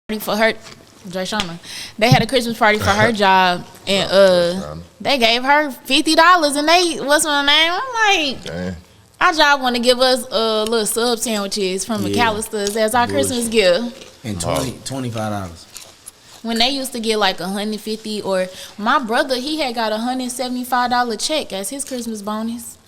for her, Drayshana. They had a Christmas party for her job, and they gave her $50, and they what's my name? I'm like, dang. Our job want to give us little sub sandwiches from McAllister's as our Christmas gift, and $25. When they used to get like $150, or my brother, he had got $175 check as his Christmas bonus.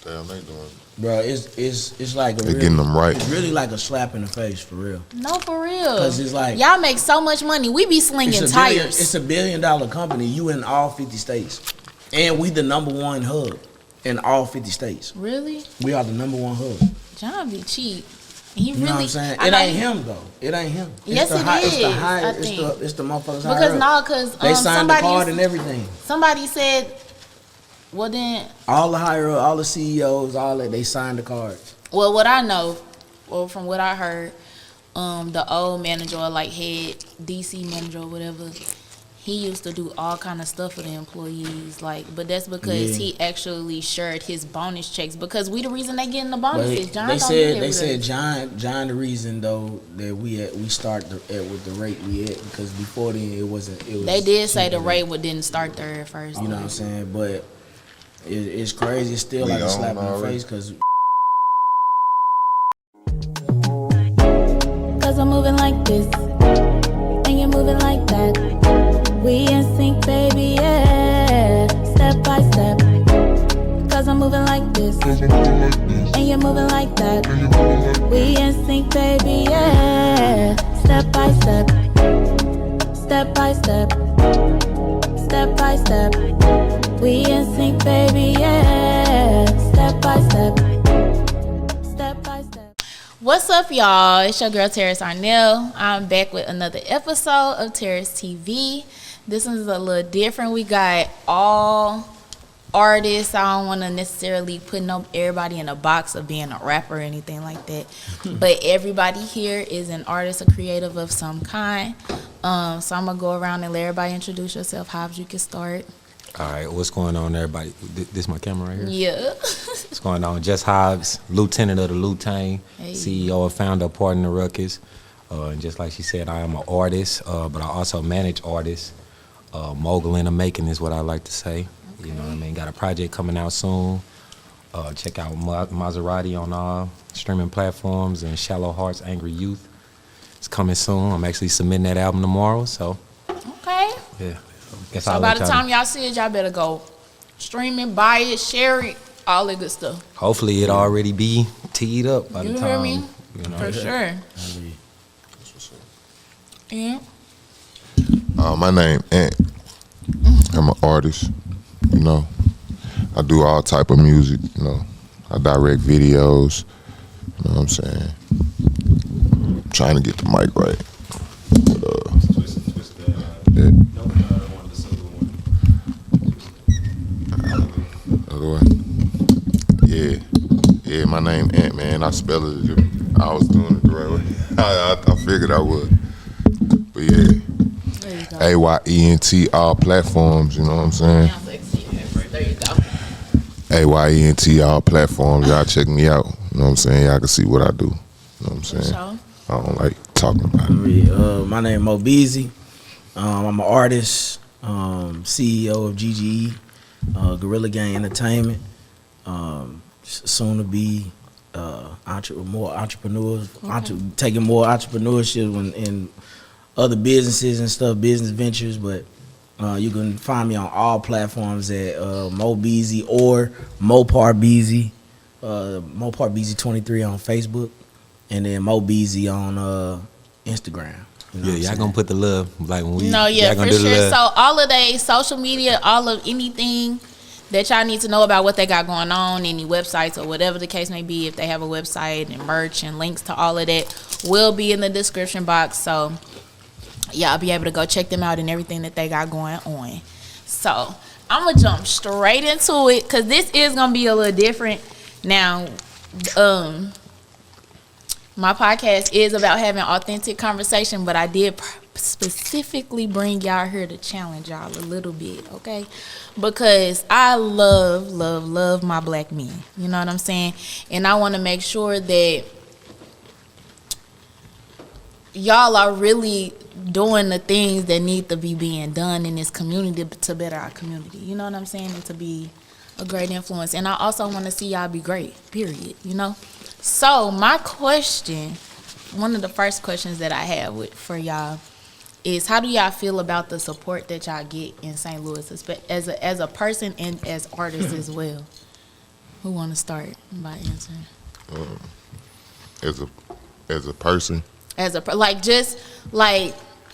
Damn, they doing. Bro, it's like they getting them right. It's really like a slap in the face, for real. No, for real. Because it's like y'all make so much money. We be slinging tires. It's $1 billion company. You in all 50 states, and we the #1 hub in all 50 states. Really? We are the #1 hub. John be cheap. He you know what I'm saying? It ain't him though. It ain't him. Yes, it is. It's the high. It's the motherfuckers. Because they signed the card and everything. Somebody said. Well then, all the higher up, all the CEOs, all that, they signed the cards. Well, what I know, well, from what I heard, the old manager, or like head DC manager or whatever, he used to do all kind of stuff for the employees. Like, but that's because he actually shared his bonus checks, because we the reason they getting the bonuses. John they said John the reason though that we start with the rate we at, because before then it wasn't. They did say the rate didn't start there at first. You know what I'm saying, but. It's crazy. It's still like a slap in the face, cause I'm moving like this, and you're moving like that. We in sync, baby, yeah. Step by step. Cause I'm moving like this, and you're moving like that. We in sync, baby, yeah. Step by step. Step by step. Step by step. We in sync, baby, yeah. Step by step. Step by step. What's up, y'all? It's your girl, Terrace Arnell. I'm back with another episode of Terrace TV. This one's a little different. We got all artists. I don't want to necessarily put everybody in a box of being a rapper or anything like that. But everybody here is an artist, a creative of some kind. So I'm going to go around and let everybody introduce yourself. Hobbs, you can start. All right, what's going on, everybody? This my camera right here? Yeah. What's going on? Jess Hobbs, lieutenant of the Lutain, CEO and founder of Pardon the Ruckus. And just like she said, I am an artist, but I also manage artists. Mogul in the making is what I like to say. Okay. You know what I mean? Got a project coming out soon. Check out Maserati on all streaming platforms, and Shallow Hearts, Angry Youth. It's coming soon. I'm actually submitting that album tomorrow, so. Okay. Yeah. So by the time y'all see it, y'all better go stream it, buy it, share it, all that good stuff. Hopefully it already be teed up by the time. Hear me? You know? For sure. Yeah. My name Ant. I'm an artist. You know, I do all type of music. You know, I direct videos. You know what I'm saying? I'm trying to get the mic right. Yeah, my name Ant, man. I spell it. I was doing it the right way. I figured I would. But yeah, AYENT, all platforms. You know what I'm saying? There you go. AYENT, all platforms. Y'all check me out. You know what I'm saying? Y'all can see what I do. You know what I'm saying? I don't like talking about it. My name Mo Beezy. I'm an artist, CEO of GGE, Gorilla Gang Entertainment. Soon to be more entrepreneurs, taking more entrepreneurship in other businesses and stuff, business ventures. But you can find me on all platforms at Mo Beezy or Mopar Beezy, Mopar Beezy 23 on Facebook, and then Mo Beezy on Instagram. You know y'all gonna put the love like when we. No, yeah, for sure. So all of their social media, all of anything that y'all need to know about what they got going on, any websites or whatever the case may be, if they have a website and merch and links to all of that, will be in the description box. So y'all be able to go check them out and everything that they got going on. So I'm gonna jump straight into it, because this is gonna be a little different. Now, my podcast is about having authentic conversation, but I did specifically bring y'all here to challenge y'all a little bit, okay? Because I love my black men. You know what I'm saying? And I want to make sure that y'all are really doing the things that need to be being done in this community to better our community. You know what I'm saying? And to be a great influence. And I also want to see y'all be great, period, you know? So my question, one of the first questions that I have for y'all is, how do y'all feel about the support that y'all get in St. Louis, as a person and as artists as well? Who want to start by answering? As a person,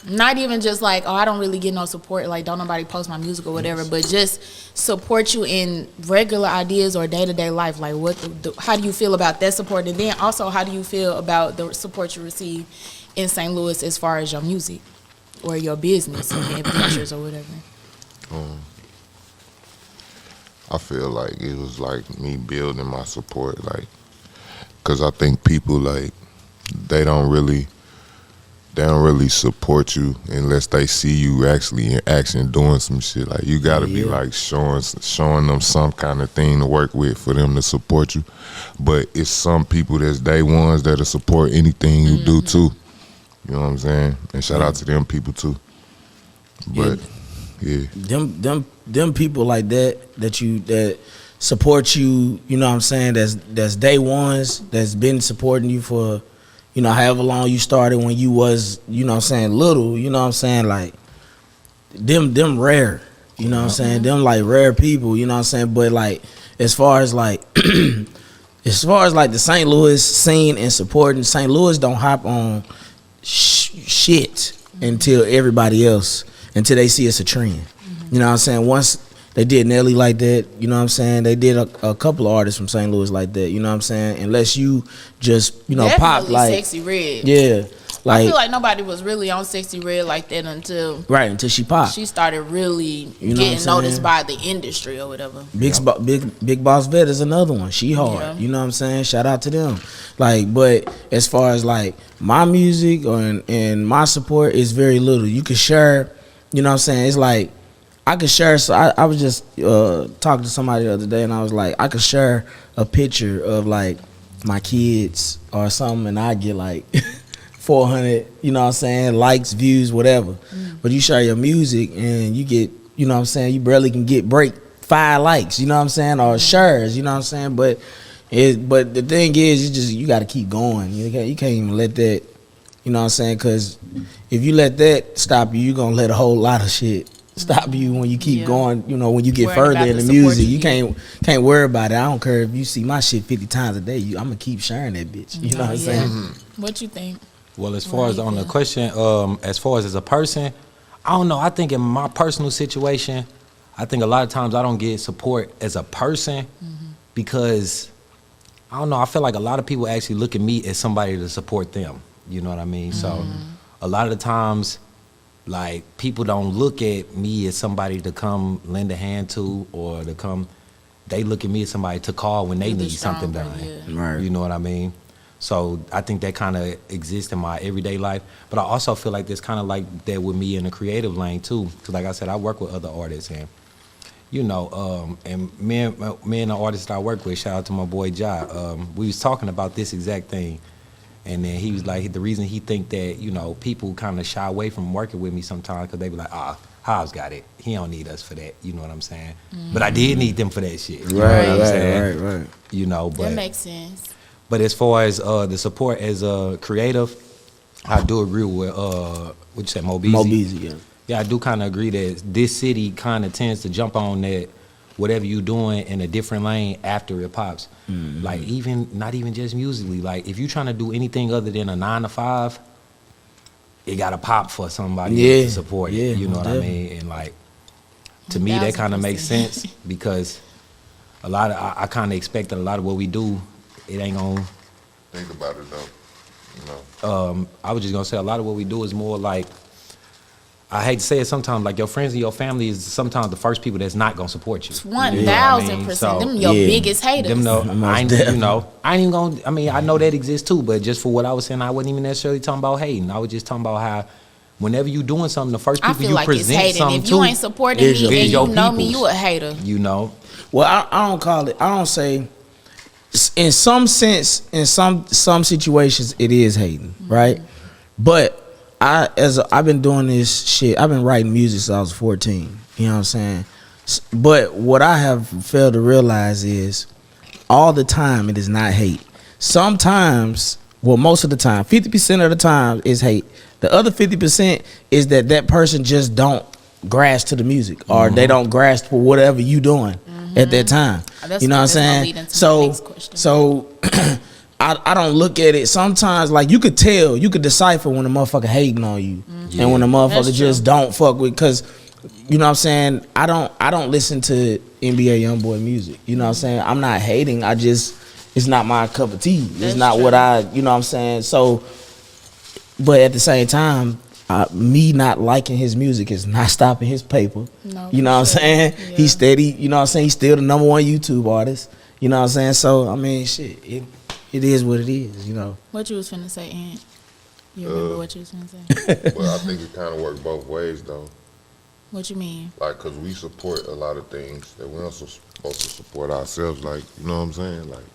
not even just like, oh, I don't really get no support, like don't nobody post my music or whatever, but just support you in regular ideas or day-to-day life. Like, how do you feel about that support? And then also, how do you feel about the support you receive in St. Louis as far as your music or your business and ventures or whatever? I feel like it was like me building my support, like, because I think people, like, they don't really support you unless they see you actually in action doing some shit. Like, you gotta be like showing them some kind of thing to work with for them to support you. But it's some people that's day ones that'll support anything you do too. You know what I'm saying? And shout out to them people too. But them people like that support you, you know what I'm saying, that's day ones, that's been supporting you for, you know, however long you started when you was, you know what I'm saying, little, you know what I'm saying, like, them rare, you know what I'm saying, them like rare people, you know what I'm saying, but like, as far as like the St. Louis scene and supporting, St. Louis don't hop on shit until everybody else, until they see it's a trend. You know what I'm saying? Once they did Nelly like that, you know what I'm saying? They did a couple of artists from St. Louis like that, you know what I'm saying? Unless you just, you know, definitely pop like Sexy Red. Yeah. Like, I feel like nobody was really on Sexy Red like that until she popped. She started really You know getting noticed by the industry or whatever. Big Boss Vet is another one. She hard. Yeah. You know what I'm saying? Shout out to them. Like, but as far as like my music and my support is very little. You can share, you know what I'm saying? It's like I could share. So I was just talking to somebody the other day, and I was like, I could share a picture of like my kids or something, and I get like 400, you know what I'm saying, likes, views, whatever. But you share your music and you get, you know what I'm saying, you barely can break 5 likes, you know what I'm saying, or shares, you know what I'm saying. But the thing is, you got to keep going. You can't even let that, you know what I'm saying, because if you let that stop you, you're gonna let a whole lot of shit stop you when you keep going. You know, when you get further in the music, you can't worry about it. I don't care if you see my shit 50 times a day. I'm gonna keep sharing that bitch. You know what I'm saying? What you think? Well, as far as on the question, as far as a person, I don't know. I think in my personal situation, I think a lot of times I don't get support as a person because, I don't know, I feel like a lot of people actually look at me as somebody to support them. You know what I mean? So a lot of the times, like, people don't look at me as somebody to come lend a hand to or to come, they look at me as somebody to call when they need something done. Right. You know what I mean? So I think that kind of exists in my everyday life. But I also feel like there's kind of like that with me in the creative lane too. Because like I said, I work with other artists and, you know, and me and the artists that I work with, shout out to my boy Ja, we was talking about this exact thing. And then he was like, the reason he think that, you know, people kind of shy away from working with me sometimes because they be like, Hobbs got it. He don't need us for that. You know what I'm saying? But I did need them for that shit. You know what I'm saying? Right. You know, but That makes sense. But as far as the support as a creative, I do agree with what you say, Mo Beezy. Mo Beezy, yeah. Yeah, I do kind of agree that this city kind of tends to jump on that whatever you're doing in a different lane after it pops. Like, not even just musically. Like, if you're trying to do anything other than a 9 to 5, it got to pop for somebody to support it. You know what I mean? And like, to me, that kind of makes sense because I kind of expect that a lot of what we do, it ain't gonna. Think about it though. You know. I was just gonna say a lot of what we do is more like, I hate to say it sometimes, like your friends and your family is sometimes the first people that's not gonna support you. 1000%. Them your biggest haters. Them I ain't even gonna. I mean, I know that exists too, but just for what I was saying, I wasn't even necessarily talking about hating. I was just talking about how, whenever you doing something, the first people you present something to, if you ain't supporting me and you know me, you a hater. You know. Well, I don't call it. I don't say. In some sense, in some situations, it is hating, right? But I've been doing this shit. I've been writing music since I was 14. You know what I'm saying? But what I have failed to realize is all the time it is not hate. Sometimes, well, most of the time, 50% of the time is hate. The other 50% is that person just don't grasp to the music, or they don't grasp for whatever you doing at that time. You know what I'm saying? So I don't look at it. Sometimes, like, you could tell, you could decipher when a motherfucker hating on you and when a motherfucker just don't fuck with, because you know what I'm saying, I don't listen to NBA YoungBoy music. You know what I'm saying? I'm not hating. It's not my cup of tea. It's not what you know what I'm saying? So, but at the same time, me not liking his music is not stopping his paper. No, you know what I'm saying? Yeah. He's steady, you know what I'm saying? He's still the #1 YouTube artist. You know what I'm saying? So, I mean, shit, it is what it is, you know. What you was finna say, Aunt? You remember what you was finna say? Well, I think it kind of works both ways, though. What you mean? Like, because we support a lot of things that we're also supposed to support ourselves. Like, you know what I'm saying? Like,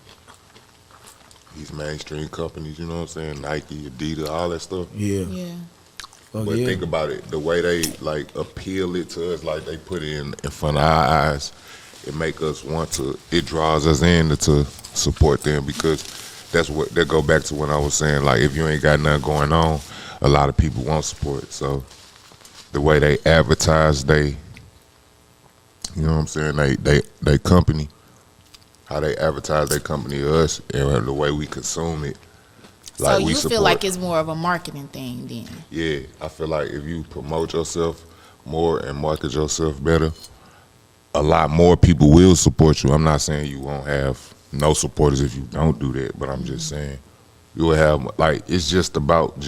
these mainstream companies, you know what I'm saying? Nike, Adidas, all that stuff. Yeah. But think about it, the way they, like, appeal it to us, like, they put it in front of our eyes, it make us want to, it draws us in to support them, because that go back to when I was saying, like, if you ain't got nothing going on, a lot of people won't support. So the way they advertise, you know what I'm saying, they company, how they advertise their company to us, and the way we consume it. Like, so you feel like it's more of a marketing thing then? Yeah, I feel like if you promote yourself more and market yourself better, a lot more people will support you. I'm not saying you won't have no supporters if you don't do that, but I'm just saying you will have, like, it's just about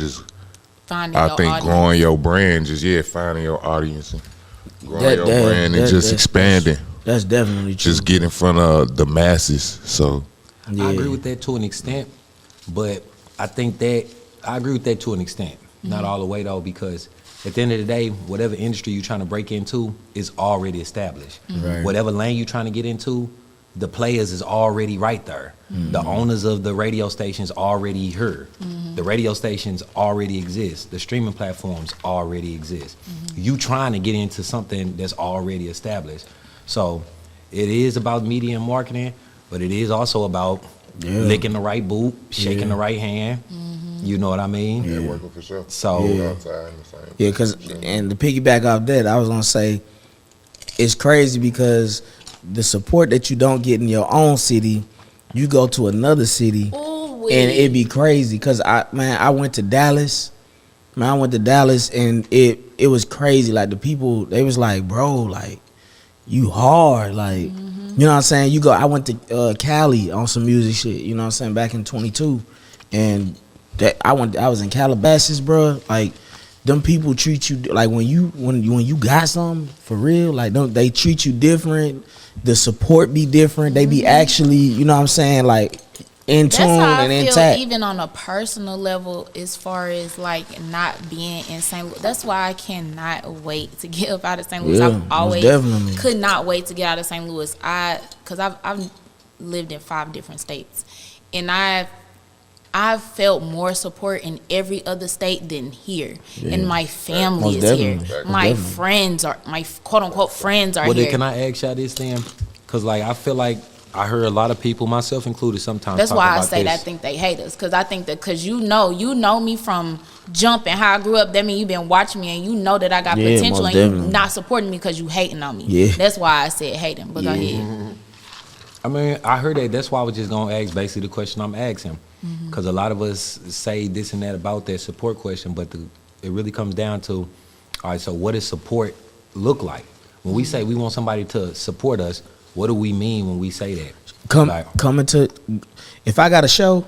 finding your audience. Growing your brand, finding your audience and growing your brand and just expanding. That's definitely true. Just get in front of the masses. So I agree with that to an extent, but I think that I agree with that to an extent. Not all the way, though, because at the end of the day, whatever industry you're trying to break into is already established. Right. Whatever lane you're trying to get into, the players is already right there. The owners of the radio stations already here. The radio stations already exist. The streaming platforms already exist. You trying to get into something that's already established. So it is about media and marketing, but it is also about licking the right boot, shaking the right hand. You know what I mean? yeah, working for sure. So because and to piggyback off that, I was gonna say it's crazy because the support that you don't get in your own city, you go to another city, and it'd be crazy. Cause I went to Dallas. And it was crazy. Like, the people, they was like, bro, like, you hard, like, you know what I'm saying? I went to Cali on some music shit, you know what I'm saying, back in 22, and I was in Calabasas, bro. Like, them people treat you like when you got something for real, like, they treat you different. The support be different. They be actually, you know what I'm saying, like, in tune and intact. That's how I feel, even on a personal level, as far as, like, not being in St. Louis. That's why I cannot wait to get up out of St. Louis. Yeah, I've always definitely could not wait to get out of St. Louis. Because I've lived in 5 different states, and I've felt more support in every other state than here. Yeah. And my family is here. My friends are, my quote unquote friends are here. Well, then, can I ask y'all this then? Because, like, I feel like I heard a lot of people, myself included, sometimes. That's why I about say this. that I think they hate us. Because I think that because you know me from jumping, how I grew up. That means you've been watching me and you know that I got potential, and you not supporting me because you hating on me. Yeah. That's why I said hating. But go ahead. I mean, I heard that. That's why I was just going to ask basically the question I'm asking. Because a lot of us say this and that about that support question, but it really comes down to, all right, so what does support look like? When we say we want somebody to support us, what do we mean when we say that? Coming to, if I got a show,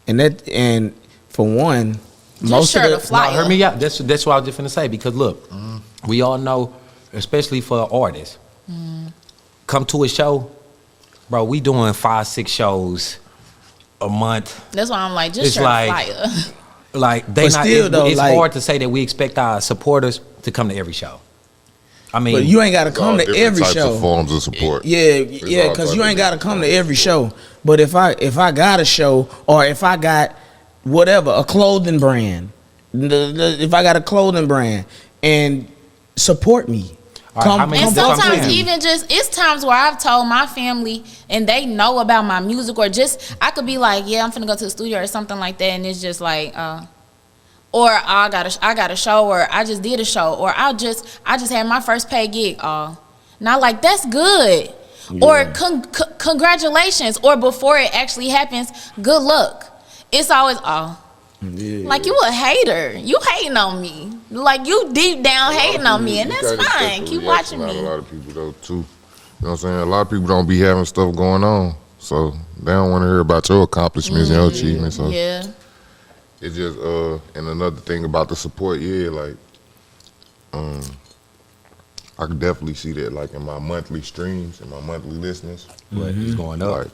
and for one, just most of the flyer. No, hear me out. That's what I was just finna say, because look, we all know, especially for artists, come to a show, bro. We doing 5-6 shows a month. That's why I'm like, just share a flyer. Like, it's hard to say that we expect our supporters to come to every show. I mean, but you ain't got to come to every show. Of forms of support. Yeah, because you ain't got to come to every show. But if I got a show, or if I got whatever, a clothing brand, If I got a clothing brand, and support me. All right, And that's what I'm sometimes saying. even just it's times where I've told my family and they know about my music, or just I could be like, yeah, I'm finna go to the studio or something like that, and it's just like, or I got a show, or I just did a show, or I just had my first paid gig. Not like that's good, or congratulations, or before it actually happens, good luck. It's always like you a hater. You hating on me. Like you deep down hating on me, and that's fine. Keep watching me. A lot of people though too. You know what I'm saying? A lot of people don't be having stuff going on, so they don't want to hear about your accomplishments and your achievements. So Yeah. it's just and another thing about the support, like I could definitely see that like in my monthly streams and my monthly listeners. But it's going up.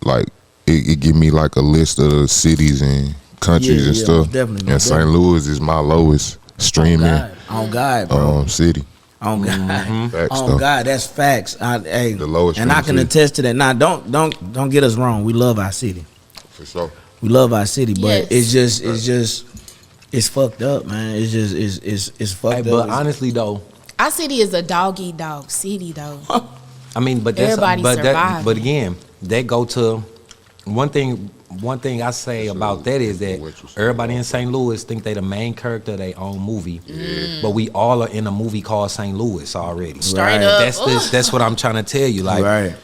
Like it give me like a list of the cities and countries and stuff. Definitely. And St. Louis is my lowest streaming On God, bro. city. On God. Facts, On though. God, that's facts. Hey, The lowest and I can stream attest to that. Now, don't get us wrong. We love our city. For sure. We love our city, but Yes. it's fucked up, man. It's fucked Hey, up. but honestly though, Our city is a dog eat dog city though. I mean, but that's Everybody surviving. but again, that go to one thing I say about that is that everybody in St. Louis think they the main character of their own movie, but we all are in a movie called St. Louis already. Straight up. That's what I'm trying to tell you. Like, right.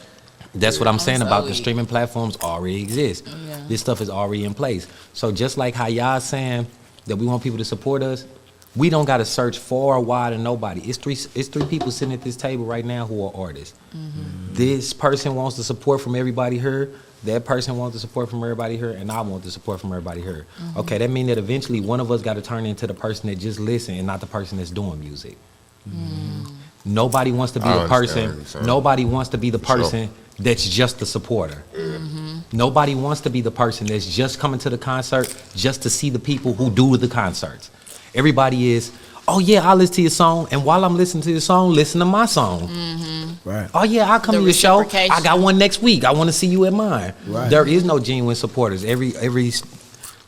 that's what I'm saying about the weak. streaming platforms already exist. Yeah. This stuff is already in place. So just like how y'all saying that we want people to support us, we don't gotta search far or wide or nobody. It's three people sitting at this table right now who are artists. This person wants the support from everybody here. That person wants the support from everybody here, and I want the support from everybody here. Okay, that means that eventually one of us got to turn into the person that just listen and not the person that's doing music. Nobody wants to be I the understand what person. you're saying. Nobody wants to be the Sure. person that's just the supporter. Nobody wants to be the person that's just coming to the concert just to see the people who do the concerts. Everybody is, oh yeah, I listen to your song, and while I'm listening to your song, listen to my song. Right. Oh yeah, I'll come The to your show. reciprocation. I got one next week. I want to see you at mine. Right. There is no genuine supporters. Every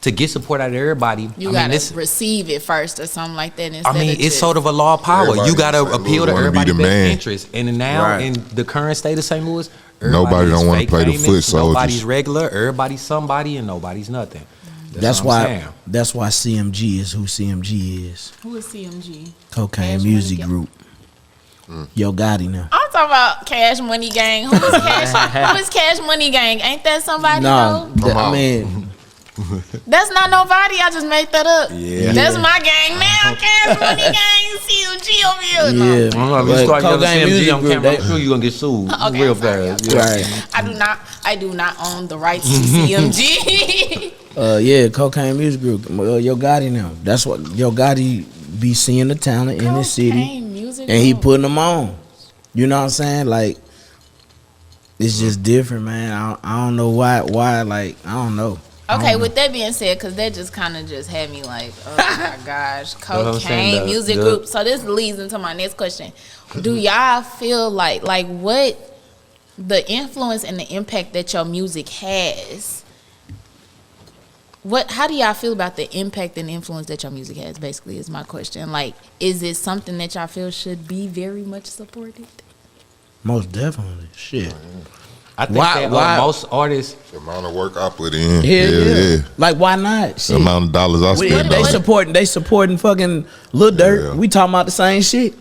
to get support out of everybody. You I gotta mean, this, receive it first or something like that. Instead I mean, of it's just, sort of a law of power. Everybody You gotta in St. Louis appeal to wanna be everybody's the best man. interest. And now Right. in the current state of St. Louis, Nobody everybody don't is wanna fake play the famous, foot soldiers. Nobody's regular. Everybody's somebody, and nobody's nothing. That's what I'm why. saying. That's why CMG is who CMG is. Who is CMG? Cocaine Cash Music Money Group. Yo Gotti now. I'm talking about Cash Money Gang. Who is Cash Money Gang? Ain't that somebody No, though? I mean, That's not nobody. I just made that up. Yeah. That's my gang now. Cash Money Gang. CMG over here. No. yeah. If you But start yelling Cocaine CMG Music on Group, camera, they- I'm sure you're gonna get sued Okay, real I'm sorry, fast. Right. I do not own the rights to CMG. Yeah, Cocaine Music Group. Yo Gotti now. That's what Yo Gotti be seeing the talent in his city, Cocaine Music and he Group. putting them on. You know what I'm saying? Like, it's just different, man. I don't know why. Like, I don't know. Okay, with that being said, because that just kind of just had me like, oh my gosh, what I'm saying, Cocaine the- Music the- Group. So this leads into my next question. Do y'all feel like what the influence and the impact that your music has? How do y'all feel about the impact and influence that your music has, basically, is my question. Like, is it something that y'all feel should be very much supported? Most definitely. Shit. I think Why- that why- most artists. The amount of work I put in. Hell Hell yeah. yeah. Like, why not? The Shit. amount of dollars I spend on it. They supporting fucking Lil Durk. Yeah. We talking about the same shit.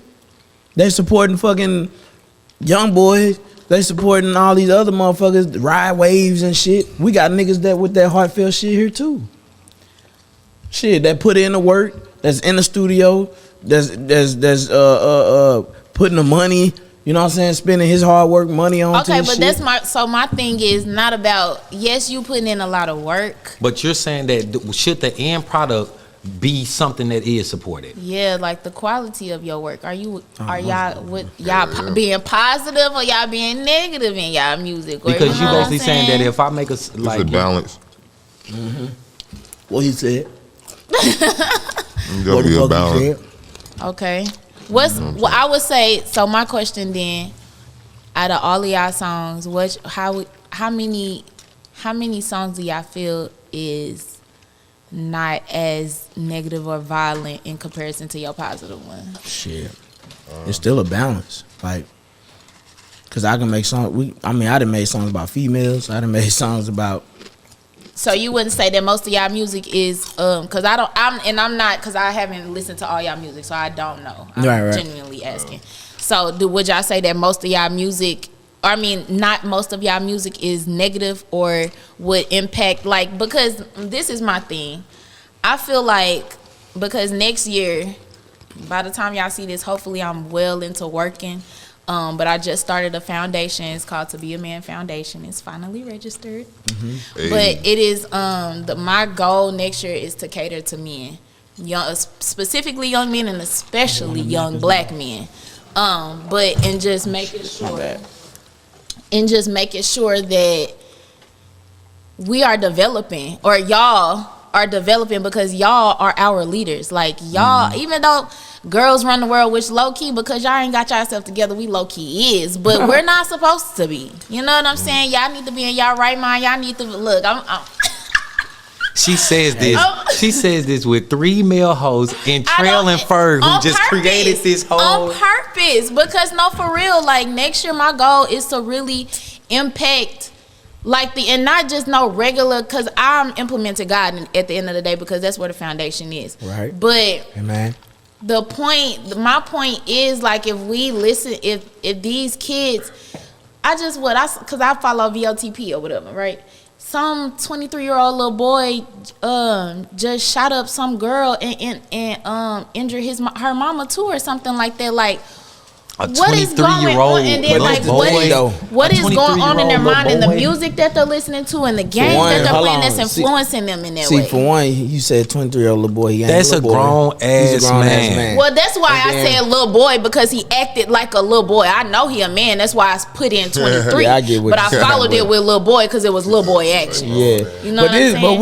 They supporting fucking Young Boys. They supporting all these other motherfuckers, Ride Waves and shit. We got niggas that with that heartfelt shit here too. Shit, that put in the work, that's in the studio, that's putting the money, you know what I'm saying, spending his hard work money on. Okay, this but shit. that's my thing is not about, yes, you putting in a lot of work. But you're saying that should the end product be something that is supported? Yeah, like the quality of your work. Are y'all being positive or y'all being negative in y'all music? Or, Because you know what basically I'm saying that if I make a It's like a balance. What he said. It's What gotta the be a fuck he balance. said. Okay. Well, I would say, so my question then, out of all of y'all songs, how many songs do y'all feel is not as negative or violent in comparison to your positive one? Shit, it's still a balance. Like, cause I can make songs. I done made songs about females. I done made songs about. So you wouldn't say that most of y'all music is cause I'm not, cause I haven't listened to all y'all music, so I don't know. I'm Right. genuinely asking. So would y'all say that most of y'all music, or I mean, not most of y'all music is negative or would impact, like, because this is my thing. I feel like, because next year, by the time y'all see this, hopefully I'm well into working. But I just started a foundation. It's called To Be a Man Foundation. It's finally registered. Hey. But it is my goal next year is to cater to men, young, specifically young men, and especially young black men. But and just making sure that we are developing, or y'all are developing, because y'all are our leaders. Like, y'all, even though girls run the world, which low key, because y'all ain't got yourself together, we low key is, but we're not supposed to be. You know what I'm saying? Y'all need to be in y'all right mind. Y'all need to look. She says this. She says this with 3 male hoes in Trail and Ferg, who just created this whole. On purpose, because no, for real. Like, next year, my goal is to really impact, like, and not just no regular, because I'm implementing God at the end of the day, because that's where the foundation is. Right. But Amen. my point is, like, if we listen, if these kids, because I follow VOTP or whatever, right? Some 23-year-old little boy just shot up some girl and injured her mama too, or something like that. Like, what is going on? And then, like, what is going on in their mind, and the music that they're listening to, and the games that they're playing that's influencing them in that way? See, for one, you said 23-year-old little boy. He ain't That's a grown-ass man. Well, that's why I said little boy, because he acted like a little boy. I know he a man. That's why I put in 23. Yeah, I get what but you're I saying, followed it with little boy because it was little boy action. Yeah, you know what I'm saying? But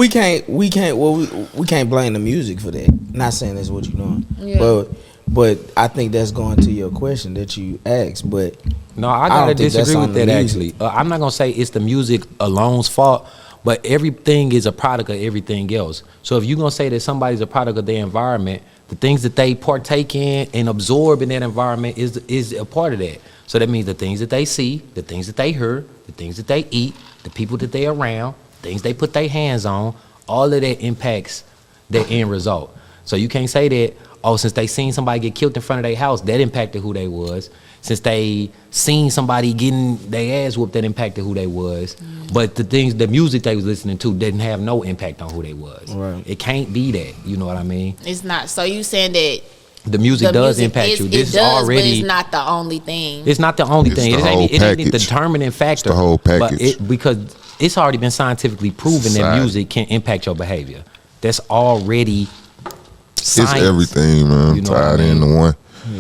we can't blame the music for that. Not saying that's what you're doing. Yeah. But I think that's going to your question that you asked. But No, I gotta don't think that's disagree on with the that, music. actually. I'm not gonna say it's the music alone's fault, but everything is a product of everything else. So if you're gonna say that somebody's a product of their environment, the things that they partake in and absorb in that environment is a part of that. So that means the things that they see, the things that they hear, the things that they eat, the people that they're around, things they put their hands on, all of that impacts their end result. So you can't say that, since they seen somebody get killed in front of their house, that impacted who they was. Since they seen somebody getting their ass whooped, that impacted who they was. But the music they was listening to didn't have no impact on who they was. Right. It can't be that. You know what I mean? It's not. So you saying that the music does impact you. This it does, already, but it's not the only thing. It's not the only thing. the whole It ain't the package. determining factor. It's the whole package. But because it's already been scientifically proven that Society. music can impact your behavior. That's already science. It's everything, man, You know what I tied mean? into one.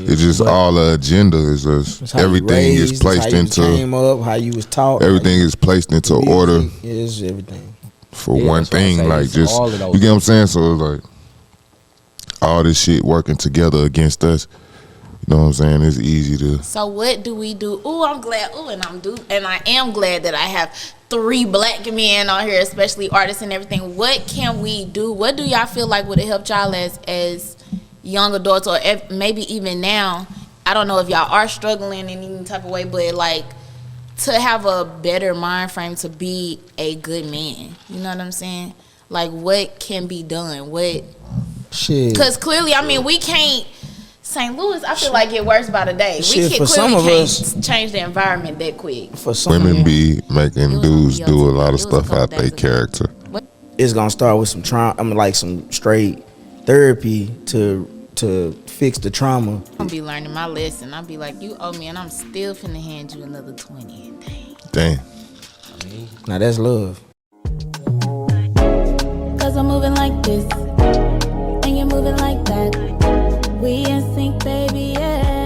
It's just But- all the agenda is it's just how you everything raised, is placed how you into came up, how you was taught. everything is placed into order It's everything. for Yeah, one that's what I'm thing. saying. Like, It's just all of those you get what I'm saying. So it's like all this shit working together against us. You know what I'm saying? It's easy to. So what do we do? Ooh, I'm glad. Ooh, and I am glad that I have 3 black men on here, especially artists and everything. What can we do? What do y'all feel like would have helped y'all as young adults, or maybe even now? I don't know if y'all are struggling in any type of way, but like, to have a better mind frame to be a good man. You know what I'm saying? Like, what can be done? What? Shit. Because clearly, I mean, we can't. St. Louis, I feel like, get worse by the day. Shit, We for some of clearly us- can't change the environment that quick. For some, Women be making was dudes on do a BLT. lot It of was a stuff couple out their days ago. character. it's gonna start with some trauma. Like some straight therapy to fix the trauma. I'm gonna be learning my lesson. I'll be like, you owe me, and I'm still finna hand you another 20. Dang. Damn. Now that's love. Cause I'm moving like this, and you're moving like that. We in sync, baby, yeah.